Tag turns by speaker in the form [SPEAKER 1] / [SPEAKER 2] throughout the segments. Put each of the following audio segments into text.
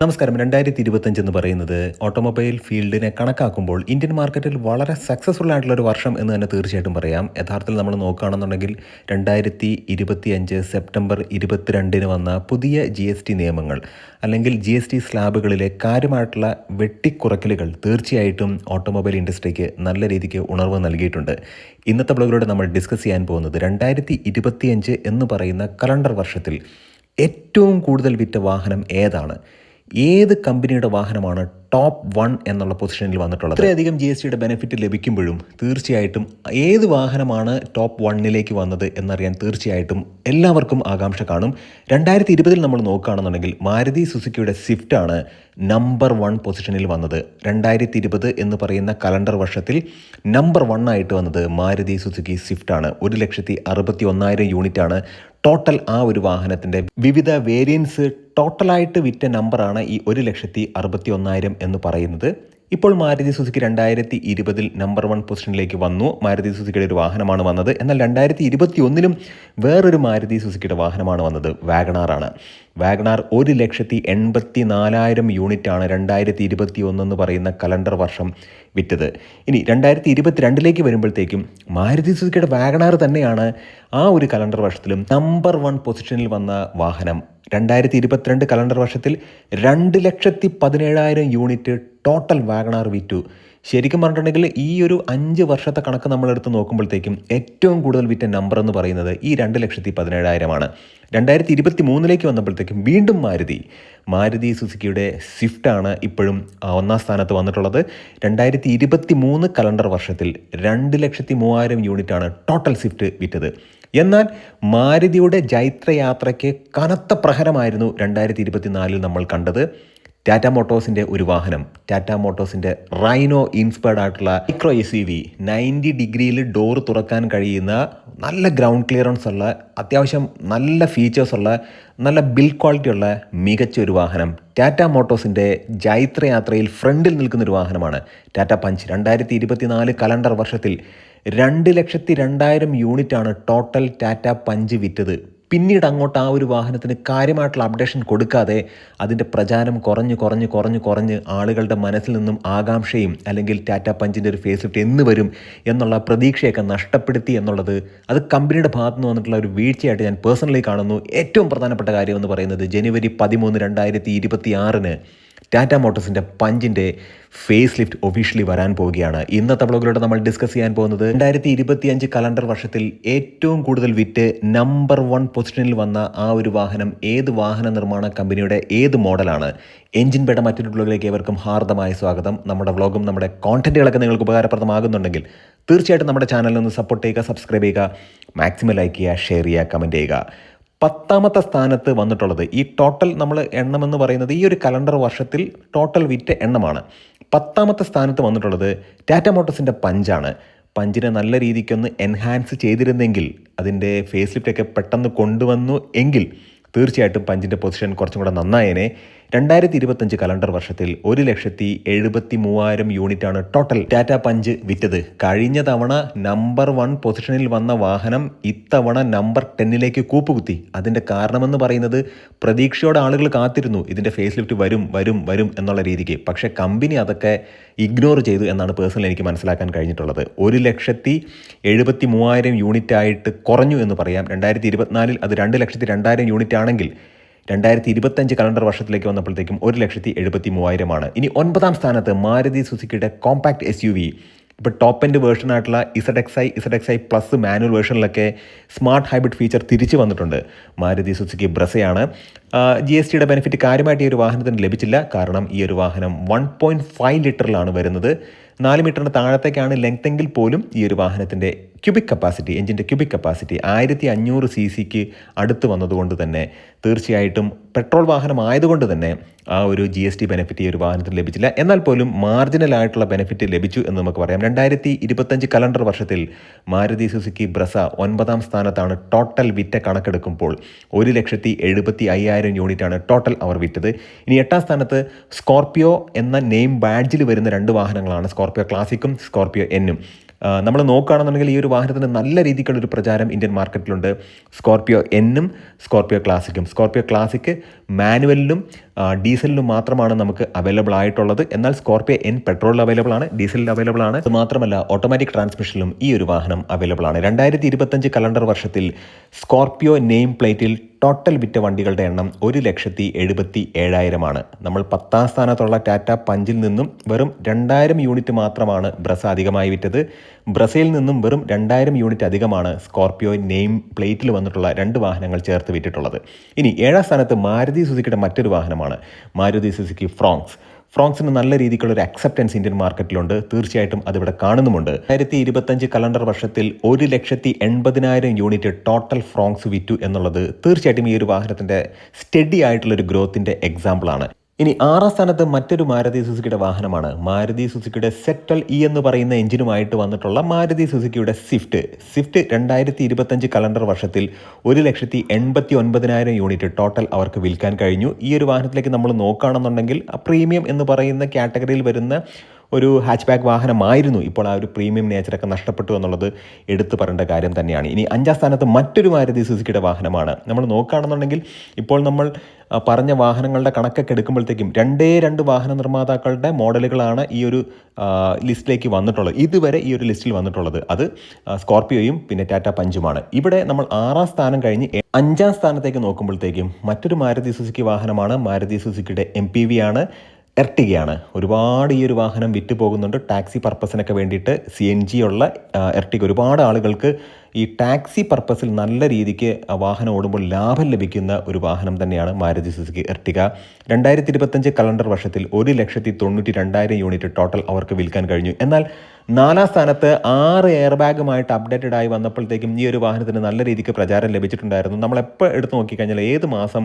[SPEAKER 1] നമസ്കാരം. 2025 എന്ന് പറയുന്നത് ഓട്ടോമൊബൈൽ ഫീൽഡിനെ കണക്കാക്കുമ്പോൾ ഇന്ത്യൻ മാർക്കറ്റിൽ വളരെ സക്സസ്ഫുൾ ആയിട്ടുള്ള ഒരു വർഷം എന്ന് തന്നെ തീർച്ചയായിട്ടും പറയാം. യഥാർത്ഥത്തിൽ നമ്മൾ നോക്കുകയാണെന്നുണ്ടെങ്കിൽ 2025 സെപ്റ്റംബർ 22 വന്ന പുതിയ GST നിയമങ്ങൾ അല്ലെങ്കിൽ GST സ്ലാബുകളിലെ കാര്യമായിട്ടുള്ള വെട്ടിക്കുറയ്ക്കലുകൾ തീർച്ചയായിട്ടും ഓട്ടോമൊബൈൽ ഇൻഡസ്ട്രിക്ക് നല്ല രീതിക്ക് ഉണർവ് നൽകിയിട്ടുണ്ട്. ഇന്നത്തെ ബ്ലോഗിലൂടെ നമ്മൾ ഡിസ്കസ് ചെയ്യാൻ പോകുന്നത് 2025 എന്ന് പറയുന്ന കലണ്ടർ വർഷത്തിൽ ഏറ്റവും കൂടുതൽ വിറ്റ വാഹനം ഏതാണ്, ഏത് കമ്പനിയുടെ വാഹനമാണ് ടോപ്പ് 1 എന്നുള്ള പൊസിഷനിൽ വന്നിട്ടുള്ളത്. ഇത്രയധികം GSTയുടെ ബെനിഫിറ്റ് ലഭിക്കുമ്പോഴും തീർച്ചയായിട്ടും ഏത് വാഹനമാണ് ടോപ്പ് 1ലേക്ക് വന്നത് എന്നറിയാൻ തീർച്ചയായിട്ടും എല്ലാവർക്കും ആകാംക്ഷ കാണും. 2020 നമ്മൾ നോക്കുകയാണെന്നുണ്ടെങ്കിൽ മാരുതി സുസുക്കിയുടെ സ്വിഫ്റ്റാണ് നമ്പർ 1 പൊസിഷനിൽ വന്നത്. 2020 എന്ന് പറയുന്ന കലണ്ടർ വർഷത്തിൽ നമ്പർ 1 ആയിട്ട് വന്നത് മാരുതി സുസുക്കി സ്വിഫ്റ്റാണ്. 1,61,000 യൂണിറ്റാണ് ടോട്ടൽ ആ ഒരു വാഹനത്തിൻ്റെ വിവിധ വേരിയൻസ് ടോട്ടലായിട്ട് വിറ്റ നമ്പറാണ് ഈ 1,61,000 എന്ന് പറയുന്നത്. ഇപ്പോൾ മാരുതി സുസുക്കി 2020 നമ്പർ 1 പൊസിഷനിലേക്ക് വന്നു. മാരുതി സുസുക്കിയുടെ ഒരു വാഹനമാണ് വന്നത്. എന്നാൽ 2021 വേറൊരു മാരുതി സുസുക്കിയുടെ വാഹനമാണ് വന്നത്, വാഗണാറാണ്. വാഗണാർ 1,84,000 യൂണിറ്റാണ് 2021 എന്ന് പറയുന്ന കലണ്ടർ വർഷം വിറ്റത്. ഇനി 2022 വരുമ്പോഴത്തേക്കും മാരുതി സുസുക്കിയുടെ വാഗണാർ തന്നെയാണ് ആ ഒരു കലണ്ടർ വർഷത്തിലും നമ്പർ 1 പൊസിഷനിൽ വന്ന വാഹനം. 2022 കലണ്ടർ വർഷത്തിൽ 2,17,000 യൂണിറ്റ് ടോട്ടൽ വാഗണാർ വിറ്റു. ശരിക്കും പറഞ്ഞിട്ടുണ്ടെങ്കിൽ ഈ ഒരു 5 വർഷത്തെ കണക്ക് നമ്മളെടുത്ത് നോക്കുമ്പോഴത്തേക്കും ഏറ്റവും കൂടുതൽ വിറ്റ നമ്പർ എന്ന് പറയുന്നത് ഈ 2,17,000 ആണ്. 2023 വന്നപ്പോഴത്തേക്കും വീണ്ടും മാരുതി സുസുക്കിയുടെ സ്വിഫ്റ്റാണ് ഇപ്പോഴും 1ാം സ്ഥാനത്ത് വന്നിട്ടുള്ളത്. 2023 കലണ്ടർ വർഷത്തിൽ 2,03,000 യൂണിറ്റാണ് ടോട്ടൽ സ്വിഫ്റ്റ് വിറ്റത്. എന്നാൽ മാരുതിയുടെ ജൈത്രയാത്രയ്ക്ക് കനത്ത പ്രഹരമായിരുന്നു 2024 നമ്മൾ കണ്ടത്. ടാറ്റ മോട്ടോഴ്സിൻ്റെ ഒരു വാഹനം, ടാറ്റ മോട്ടോഴ്സിൻ്റെ റൈനോ ഇൻസ്പയർഡ് ആയിട്ടുള്ള മൈക്രോ SUV, 90 ഡിഗ്രിയിൽ ഡോർ തുറക്കാൻ കഴിയുന്ന നല്ല ഗ്രൗണ്ട് ക്ലിയറൻസ് ഉള്ള, അത്യാവശ്യം നല്ല ഫീച്ചേഴ്സ് ഉള്ള, നല്ല ബിൽഡ് ക്വാളിറ്റി ഉള്ള മികച്ച ഒരു വാഹനം. ടാറ്റ മോട്ടോഴ്സിൻ്റെ ജൈത്രയാത്രയിൽ ഫ്രണ്ടിൽ നിൽക്കുന്നൊരു വാഹനമാണ് ടാറ്റ പഞ്ച്. 2024 കലണ്ടർ വർഷത്തിൽ 2,02,000 യൂണിറ്റാണ് ടോട്ടൽ ടാറ്റ പഞ്ച് വിറ്റത്. പിന്നീട് അങ്ങോട്ട് ആ ഒരു വാഹനത്തിന് കാര്യമായിട്ടുള്ള അപ്ഡേഷൻ കൊടുക്കാതെ അതിൻ്റെ പ്രചാരം കുറഞ്ഞ് ആളുകളുടെ മനസ്സിൽ നിന്നും ആകാംക്ഷയും അല്ലെങ്കിൽ ടാറ്റ പഞ്ചിൻ്റെ ഒരു ഫേസ് ലിഫ്റ്റ് എന്ന് വരും എന്നുള്ള പ്രതീക്ഷയൊക്കെ നഷ്ടപ്പെടുത്തി എന്നുള്ളത് അത് കമ്പനിയുടെ ഭാഗത്തു നിന്ന് വന്നിട്ടുള്ള ഒരു വീഴ്ചയായിട്ട് ഞാൻ പേഴ്സണലി കാണുന്നു. ഏറ്റവും പ്രധാനപ്പെട്ട കാര്യം എന്ന് പറയുന്നത് ജനുവരി 13, 2026 ടാറ്റ മോട്ടോഴ്സിൻ്റെ പഞ്ചിൻ്റെ ഫേസ് ലിഫ്റ്റ് ഒഫീഷ്യലി വരാൻ പോവുകയാണ്. ഇന്നത്തെ ബ്ലോഗിലൂടെ നമ്മൾ ഡിസ്കസ് ചെയ്യാൻ പോകുന്നത് 2025 കലണ്ടർ വർഷത്തിൽ ഏറ്റവും കൂടുതൽ വിറ്റ് നമ്പർ 1 പൊസിഷനിൽ വന്ന ആ ഒരു വാഹനം ഏത് വാഹന നിർമ്മാണ കമ്പനിയുടെ ഏത് മോഡലാണ്. എഞ്ചിൻ ബേയുടെ മറ്റൊരു ബ്ലോഗിലേക്ക് ഏവർക്കും ഹാർദമായ സ്വാഗതം. നമ്മുടെ വ്ളോഗും നമ്മുടെ കോണ്ടന്റുകളൊക്കെ നിങ്ങൾക്ക് ഉപകാരപ്രദമാകുന്നുണ്ടെങ്കിൽ തീർച്ചയായിട്ടും നമ്മുടെ ചാനലിൽ ഒന്ന് സപ്പോർട്ട് ചെയ്യുക, സബ്സ്ക്രൈബ് ചെയ്യുക, മാക്സിമം ലൈക്ക് ചെയ്യുക, ഷെയർ ചെയ്യുക, കമൻറ്റ് ചെയ്യുക. 10ാമത്തെ സ്ഥാനത്ത് വന്നിട്ടുള്ളത് ഈ ടോട്ടൽ നമ്മൾ എണ്ണമെന്ന് പറയുന്നത് ഈ ഒരു കലണ്ടർ വർഷത്തിൽ ടോട്ടൽ വിറ്റ എണ്ണമാണ്. 10ാമത്തെ സ്ഥാനത്ത് വന്നിട്ടുള്ളത് ടാറ്റ മോട്ടോഴ്സിൻ്റെ പഞ്ചാണ്. പഞ്ചിനെ നല്ല രീതിക്കൊന്ന് എൻഹാൻസ് ചെയ്തിരുന്നെങ്കിൽ, അതിൻ്റെ ഫേസ് ലിഫ്റ്റൊക്കെ പെട്ടെന്ന് കൊണ്ടുവന്നു എങ്കിൽ തീർച്ചയായിട്ടും പഞ്ചിൻ്റെ പൊസിഷൻ കുറച്ചും കൂടെ നന്നായേനെ. 2025 കലണ്ടർ വർഷത്തിൽ 1,73,000 യൂണിറ്റാണ് ടോട്ടൽ ടാറ്റ പഞ്ച് വിറ്റത്. കഴിഞ്ഞ തവണ നമ്പർ 1 പൊസിഷനിൽ വന്ന വാഹനം ഇത്തവണ നമ്പർ 10ലേക്ക് കൂപ്പുകുത്തി. അതിൻ്റെ കാരണമെന്ന് പറയുന്നത് പ്രതീക്ഷയോടെ ആളുകൾ കാത്തിരുന്നു, ഇതിൻ്റെ ഫേസ് ലിഫ്റ്റ് വരും എന്നുള്ള രീതിക്ക്. പക്ഷേ കമ്പനി അതൊക്കെ ഇഗ്നോർ ചെയ്തു എന്നാണ് പേഴ്സണലി എനിക്ക് മനസ്സിലാക്കാൻ കഴിഞ്ഞിട്ടുള്ളത്. 1,73,000 യൂണിറ്റായിട്ട് കുറഞ്ഞു എന്ന് പറയാം. 2024 അത് 2,02,000 യൂണിറ്റ് ആണെങ്കിൽ 2025 കലണ്ടർ വർഷത്തിലേക്ക് വന്നപ്പോഴത്തേക്കും 1,73,000 ആണ്. ഇനി 9ാം സ്ഥാനത്ത് മാരുതി സുസുക്കിയുടെ കോമ്പാക്ട് SUV. ഇപ്പോൾ ടോപ്പ് എൻഡ് വേർഷനായിട്ടുള്ള ZXi പ്ലസ് മാനുവൽ വേർഷനിലൊക്കെ സ്മാർട്ട് ഹൈബ്രിഡ് ഫീച്ചർ തിരിച്ചു വന്നിട്ടുണ്ട്. മാരുതി സുസുക്കി ബ്രസയാണ്. GSTയുടെ ബെനിഫിറ്റ് കാര്യമായിട്ട് ഈ ഒരു വാഹനത്തിന് ലഭിച്ചില്ല. കാരണം ഈ ഒരു വാഹനം 1.5 ലിറ്ററിലാണ് വരുന്നത്. 4 മീറ്ററിന് താഴത്തേക്കാണ് ലെങ്ത് എങ്കിൽ പോലും ഈ ഒരു വാഹനത്തിൻ്റെ ക്യൂബിക് കപ്പാസിറ്റി, എഞ്ചിൻ്റെ ക്യൂബിക് കപ്പാസിറ്റി 1500 cc അടുത്ത് വന്നതുകൊണ്ട് തന്നെ തീർച്ചയായിട്ടും പെട്രോൾ വാഹനമായതുകൊണ്ട് തന്നെ ആ ഒരു GST ബെനിഫിറ്റ് ഈ ഒരു വാഹനത്തിന് ലഭിച്ചില്ല. എന്നാൽ പോലും മാർജിനലായിട്ടുള്ള ബെനിഫിറ്റ് ലഭിച്ചു എന്ന് നമുക്ക് പറയാം. 2025 കലണ്ടർ വർഷത്തിൽ മാരുതി സുസുക്കി ബ്രസ 9ാം സ്ഥാനത്താണ് ടോട്ടൽ വിറ്റ കണക്കെടുക്കുമ്പോൾ. 1,75,000 യൂണിറ്റാണ് ടോട്ടൽ അവർ വിറ്റത്. ഇനി 8ാം സ്ഥാനത്ത് സ്കോർപിയോ എന്ന നെയിം ബാഡ്ജിൽ വരുന്ന 2 വാഹനങ്ങളാണ്, സ്കോർപിയോ ക്ലാസിക്കും സ്കോർപിയോ എന്നും. നമ്മൾ നോക്കുകയാണെന്നുണ്ടെങ്കിൽ ഈ ഒരു വാഹനത്തിന് നല്ല രീതിക്കുള്ളൊരു പ്രചാരം ഇന്ത്യൻ മാർക്കറ്റിലുണ്ട്. സ്കോർപിയോ എന്നും സ്കോർപിയോ ക്ലാസിക്കും. സ്കോർപിയോ ക്ലാസിക് മാനുവലിലും ഡീസലിലും മാത്രമാണ് നമുക്ക് അവൈലബിൾ ആയിട്ടുള്ളത്. എന്നാൽ സ്കോർപിയോ എൻ പെട്രോളിൽ അവൈലബിൾ ആണ്, ഡീസലിൽ അവൈലബിൾ ആണ്. അത് മാത്രമല്ല ഓട്ടോമാറ്റിക് ട്രാൻസ്മിഷനിലും ഈ ഒരു വാഹനം അവൈലബിൾ ആണ്. 2025 കലണ്ടർ വർഷത്തിൽ സ്കോർപിയോ നെയിം പ്ലേറ്റിൽ ടോട്ടൽ വിറ്റ വണ്ടികളുടെ എണ്ണം 1,77,000 നമ്മൾ 10ാം സ്ഥാനത്തുള്ള ടാറ്റ പഞ്ചിൽ നിന്നും വെറും 2000 യൂണിറ്റ് മാത്രമാണ് ബ്രസ അധികമായി വിറ്റത്. ബ്രസയിൽ നിന്നും വെറും 2000 യൂണിറ്റ് അധികമാണ് സ്കോർപിയോ നെയിം പ്ലേറ്റിൽ വന്നിട്ടുള്ള 2 വാഹനങ്ങൾ ചേർത്ത് വിറ്റിട്ടുള്ളത്. ഇനി 7ാം സ്ഥാനത്ത് മാരുതി സുസുക്കിയുടെ മറ്റൊരു വാഹനമാണ് മാരുതി സുസുക്കി ഫ്രോങ്സിന് നല്ല രീതിക്കുള്ളൊരു അക്സെപ്റ്റൻസ് ഇന്ത്യൻ മാർക്കറ്റിലുണ്ട്. തീർച്ചയായിട്ടും അതിവിടെ കാണുന്നുമുണ്ട്. 2025 കലണ്ടർ വർഷത്തിൽ 1,80,000 യൂണിറ്റ് ടോട്ടൽ ഫ്രോങ്സ് വിറ്റു എന്നുള്ളത് തീർച്ചയായിട്ടും ഈ ഒരു വാഹനത്തിൻ്റെ സ്റ്റഡി ആയിട്ടുള്ളൊരു ഗ്രോത്തിൻ്റെ എക്സാമ്പിളാണ്. ഇനി 6ാം സ്ഥാനത്ത് മറ്റൊരു മാരുതി സുസുക്കിയുടെ വാഹനമാണ് മാരുതി സുസുക്കിയുടെ സെക്ടൽ ഇ എന്ന് പറയുന്ന എഞ്ചിനുമായിട്ട് വന്നിട്ടുള്ള മാരുതി സുസുക്കിയുടെ സ്വിഫ്റ്റ് 2025 കലണ്ടർ വർഷത്തിൽ 1,89,000 യൂണിറ്റ് ടോട്ടൽ അവർക്ക് വിൽക്കാൻ കഴിഞ്ഞു. ഈ ഒരു വാഹനത്തിലേക്ക് നമ്മൾ നോക്കുകയാണെന്നുണ്ടെങ്കിൽ പ്രീമിയം എന്ന് പറയുന്ന കാറ്റഗറിയിൽ വരുന്ന ഒരു ഹാച്ച് ബാക്ക് വാഹനമായിരുന്നു. ഇപ്പോൾ ആ ഒരു പ്രീമിയം നേച്ചറൊക്കെ നഷ്ടപ്പെട്ടു എന്നുള്ളത് എടുത്തു പറയേണ്ട കാര്യം തന്നെയാണ്. ഇനി 5ാം സ്ഥാനത്ത് മറ്റൊരു മാരുതി സുസുക്കിയുടെ വാഹനമാണ്. നമ്മൾ നോക്കുകയാണെന്നുണ്ടെങ്കിൽ ഇപ്പോൾ നമ്മൾ പറഞ്ഞ വാഹനങ്ങളുടെ കണക്കൊക്കെ എടുക്കുമ്പോഴത്തേക്കും 2 വാഹന നിർമ്മാതാക്കളുടെ മോഡലുകളാണ് ഈ ഒരു ലിസ്റ്റിലേക്ക് വന്നിട്ടുള്ളത്. ഇതുവരെ ഈ ഒരു ലിസ്റ്റിൽ വന്നിട്ടുള്ളത് അത് സ്കോർപിയോയും പിന്നെ ടാറ്റ പഞ്ചുമാണ്. ഇവിടെ നമ്മൾ 6ാം സ്ഥാനം കഴിഞ്ഞ് 5ാം സ്ഥാനത്തേക്ക് നോക്കുമ്പോഴത്തേക്കും മറ്റൊരു മാരുതി സുസുക്കി വാഹനമാണ് മാരുതി സുസുക്കിയുടെ MPV ആണ്, എർട്ടിഗയാണ്. ഒരുപാട് ഈ ഒരു വാഹനം വിറ്റ് പോകുന്നുണ്ട് ടാക്സി പർപ്പസിനൊക്കെ വേണ്ടിയിട്ട്. CNG ഉള്ള എർട്ടിഗ ഒരുപാട് ആളുകൾക്ക് ഈ ടാക്സി പർപ്പസിൽ നല്ല രീതിക്ക് വാഹനം ഓടുമ്പോൾ ലാഭം ലഭിക്കുന്ന ഒരു വാഹനം തന്നെയാണ് മാരുതി സുസുക്കി എർട്ടിഗ. 2025 കലണ്ടർ വർഷത്തിൽ 1,92,000 യൂണിറ്റ് ടോട്ടൽ അവർക്ക് വിൽക്കാൻ കഴിഞ്ഞു. എന്നാൽ 4ാം സ്ഥാനത്ത് 6 എയർ ബാഗുമായിട്ട് അപ്ഡേറ്റഡ് ആയി വന്നപ്പോഴത്തേക്കും ഈ ഒരു വാഹനത്തിന് നല്ല രീതിക്ക് പ്രചാരം ലഭിച്ചിട്ടുണ്ടായിരുന്നു. നമ്മളെപ്പോൾ എടുത്ത് നോക്കിക്കഴിഞ്ഞാൽ ഏത് മാസം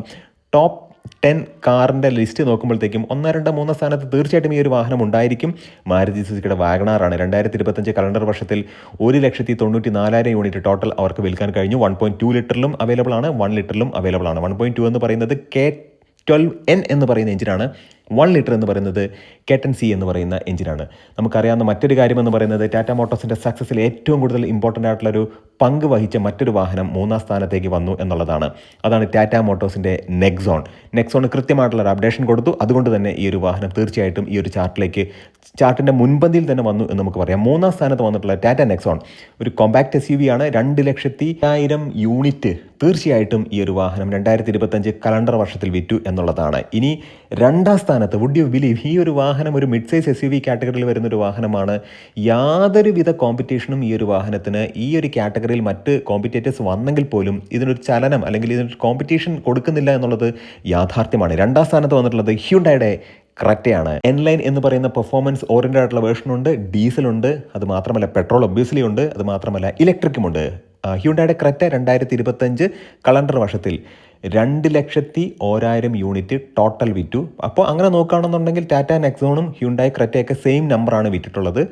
[SPEAKER 1] ടോപ്പ് 10 കാറിൻ്റെ ലിസ്റ്റ് നോക്കുമ്പോഴത്തേക്കും 1, 2, 3 സ്ഥാനത്ത് തീർച്ചയായിട്ടും ഈ ഒരു വാഹനം ഉണ്ടായിരിക്കും. മാരുതി സുസുക്കിയുടെ വാഗണാറാണ്. 2025 കലണ്ടർ വർഷത്തിൽ 1,94,000 യൂണിറ്റ് ടോട്ടൽ അവർക്ക് വിൽക്കാൻ കഴിഞ്ഞു. 1.2 ലിറ്ററിലും അവൈലബിൾ ആണ്, 1 ലിറ്ററിലും അവൈലബിൾ ആണ്. 1.2 എന്ന് പറയുന്നത് K12N എന്ന് പറയുന്ന എഞ്ചിനാണ്. 1 ലിറ്റർ എന്ന് പറയുന്നത് K10C എന്ന് പറയുന്ന എഞ്ചിനാണ്. നമുക്കറിയാവുന്ന മറ്റൊരു കാര്യം എന്ന് പറയുന്നത് ടാറ്റ മോട്ടോഴ്സിൻ്റെ സക്സസ്സിൽ ഏറ്റവും കൂടുതൽ ഇമ്പോർട്ടൻ്റ് ആയിട്ടുള്ളൊരു പങ്ക് വഹിച്ച മറ്റൊരു വാഹനം 3ാം സ്ഥാനത്തേക്ക് വന്നു എന്നുള്ളതാണ്. അതാണ് ടാറ്റ മോട്ടോഴ്സിൻ്റെ നെക്സോൺ കൃത്യമായിട്ടുള്ളൊരു അപ്ഡേഷൻ കൊടുത്തു. അതുകൊണ്ട് തന്നെ ഈ ഒരു വാഹനം തീർച്ചയായിട്ടും ഈ ഒരു ചാർട്ടിൻ്റെ മുൻപന്തിയിൽ തന്നെ വന്നു എന്ന് നമുക്ക് പറയാം. 3ാം സ്ഥാനത്ത് വന്നിട്ടുള്ള ടാറ്റ നെക്സോൺ ഒരു കോമ്പാക്ട് SUV ആണ്. 2,00,000 യൂണിറ്റ് തീർച്ചയായിട്ടും ഈ ഒരു വാഹനം 2025 കലണ്ടർ വർഷത്തിൽ വിറ്റു എന്നുള്ളതാണ്. ഇനി 2ാം സ്ഥാനത്ത് വുഡ് യു ബിലീവ് ഈ ഒരു വാഹനം ഒരു മിഡ് സൈസ് SUV കാറ്റഗറിയിൽ വരുന്നൊരു വാഹനമാണ്. യാതൊരുവിധ കോമ്പറ്റീഷനും ഈ ഒരു വാഹനത്തിന് ഈ ഒരു കാറ്റഗറിയിൽ മറ്റ് കോമ്പറ്റേറ്റേഴ്സ് വന്നെങ്കിൽ പോലും ഇതിനൊരു ചലനം അല്ലെങ്കിൽ ഇതിനൊരു കോമ്പറ്റീഷൻ കൊടുക്കുന്നില്ല എന്നുള്ളത് യാഥാർത്ഥ്യമാണ്. 2ാം സ്ഥാനത്ത് വന്നിട്ടുള്ളത് ഹ്യുണ്ടായുടെ ക്രെറ്റയാണ്. എൻലൈൻ എന്ന് പറയുന്ന പെർഫോമൻസ് ഓറിയൻറ്റഡ് ആയിട്ടുള്ള വേർഷനുണ്ട്, ഡീസലുണ്ട്, അത് മാത്രമല്ല പെട്രോൾ ഒബ്വിയസ്ലി ഉണ്ട്, അത് മാത്രമല്ല ഇലക്ട്രിക്കുമുണ്ട്. ഹ്യുണ്ടായുടെ ക്രെറ്റ 2025 കലണ്ടർ വർഷത്തിൽ 2,01,000 യൂണിറ്റ് ടോട്ടൽ വിറ്റു. അപ്പോൾ അങ്ങനെ നോക്കുകയാണെന്നുണ്ടെങ്കിൽ ടാറ്റ നെക്സോണും ഹ്യുണ്ടായി ക്രെറ്റയൊക്കെ സെയിം നമ്പറാണ് വിറ്റിട്ടുള്ളത്.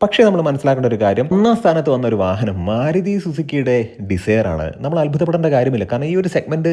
[SPEAKER 1] പക്ഷേ നമ്മൾ മനസ്സിലാക്കേണ്ട ഒരു കാര്യം 1ാം സ്ഥാനത്ത് വന്ന ഒരു വാഹനം മാരുതി സുസുക്കിയുടെ ഡിസയറാണ്. നമ്മൾ അത്ഭുതപ്പെടേണ്ട കാര്യമില്ല. കാരണം ഈ ഒരു സെഗ്മെൻറ്റ്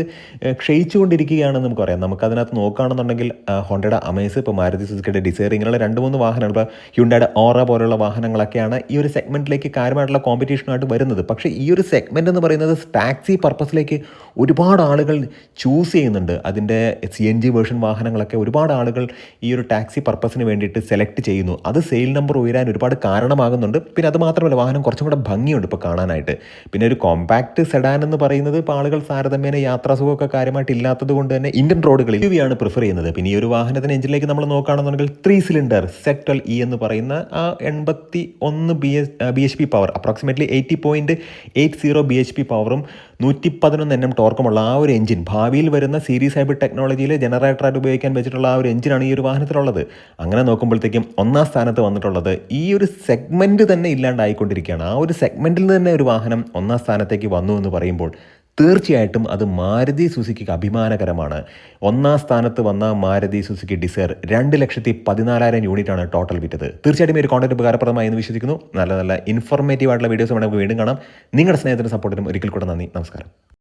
[SPEAKER 1] ക്ഷയിച്ചുകൊണ്ടിരിക്കുകയാണെന്ന് നമുക്കറിയാം. നമുക്കതിനകത്ത് നോക്കുകയാണെന്നുണ്ടെങ്കിൽ ഹോണ്ടയുടെ അമേസ്, ഇപ്പോൾ മാരുതി സുസുക്കിയുടെ ഡിസയർ, ഇങ്ങനെയുള്ള 2-3 വാഹനങ്ങൾ, ഇപ്പോൾ ഹ്യുണ്ടായുടെ ഓറ പോലുള്ള വാഹനങ്ങളൊക്കെയാണ് ഈ ഒരു സെഗ്മെൻറ്റിലേക്ക് കാര്യമായിട്ടുള്ള കോമ്പറ്റീഷനായിട്ട് വരുന്നത്. പക്ഷേ ഈ ഒരു സെഗ്മെൻറ്റ് എന്ന് പറയുന്നത് ടാക്സി പർപ്പസിലേക്ക് ഒരുപാട് ആളുകൾ ചൂസ് ചെയ്യുന്നുണ്ട്. അതിൻ്റെ CNG വേർഷൻ വാഹനങ്ങളൊക്കെ ഒരുപാട് ആളുകൾ ഈ ഒരു ടാക്സി പർപ്പസിന് വേണ്ടിയിട്ട് സെലക്ട് ചെയ്യുന്നു. അത് സെയിൽ നമ്പർ ഉയരാൻ ഒരുപാട് കാരണമാകുന്നുണ്ട്. പിന്നെ അത് മാത്രമല്ല വാഹനം കുറച്ചും കൂടെ ഭംഗിയുണ്ട് ഇപ്പോൾ കാണാനായിട്ട്. പിന്നെ ഒരു കോമ്പാക്ട് സെഡാൻ എന്ന് പറയുന്നത് ഇപ്പോൾ ആളുകൾ താരതമ്യേന യാത്രാസുഖമൊക്കെ കാര്യമായിട്ട് ഇല്ലാത്തത് കൊണ്ട് തന്നെ ഇന്ത്യൻ റോഡുകളിൽ SUV ആണ് പ്രിഫർ ചെയ്യുന്നത്. പിന്നെ ഈ ഒരു വാഹനത്തിന് എഞ്ചിനിലേക്ക് നമ്മൾ നോക്കുകയാണെന്നുണ്ടെങ്കിൽ 3 സിലിണ്ടർ സെക്ടൽ ഇ എന്ന് പറയുന്ന ആ 81 bhp പവർ, അപ്രോക്സിമേറ്റ്ലി 80.80 bhp പവറും 111 Nm ടോർക്കുമുള്ള ആ ഒരു എഞ്ചിൻ, ഭാവിയിൽ വരുന്ന സീരീസ് ഹൈബ്രിഡ് ടെക്നോളജിയിൽ ജനറേറ്ററായിട്ട് ഉപയോഗിക്കാൻ വെച്ചിട്ടുള്ള ആ ഒരു എഞ്ചിനാണ് ഈ ഒരു വാഹനത്തിലുള്ളത്. അങ്ങനെ നോക്കുമ്പോഴത്തേക്കും 1ാം സ്ഥാനത്ത് വന്നിട്ടുള്ളത് ഈ ഒരു സെഗ്മെൻറ്റ് തന്നെ ഇല്ലാണ്ടായിക്കൊണ്ടിരിക്കുകയാണ്. ആ ഒരു സെഗ്മെൻറ്റിൽ നിന്ന് തന്നെ ഒരു വാഹനം 1ാം സ്ഥാനത്തേക്ക് വന്നു എന്ന് പറയുമ്പോൾ തീർച്ചയായിട്ടും അത് മാരുതി സുസുക്കിക്ക് അഭിമാനകരമാണ്. 1ാം സ്ഥാനത്ത് വന്ന മാരുതി സുസുക്കി ഡിസയർ 2,14,000 യൂണിറ്റാണ് ടോട്ടൽ വിറ്റത്. തീർച്ചയായിട്ടും ഈ ഒരു കോണ്ടന്റ് ഉപകാരപ്രദമായി എന്ന് വിശ്വസിക്കുന്നു. നല്ല ഇൻഫോർമേറ്റീവ് ആയിട്ടുള്ള വീഡിയോസ് വേണമെങ്കിൽ വീണ്ടും കാണാം. നിങ്ങളുടെ സ്നേഹത്തിൻ്റെ സപ്പോർട്ടിനും ഒരിക്കൽ കൂടെ നന്ദി. നമസ്കാരം.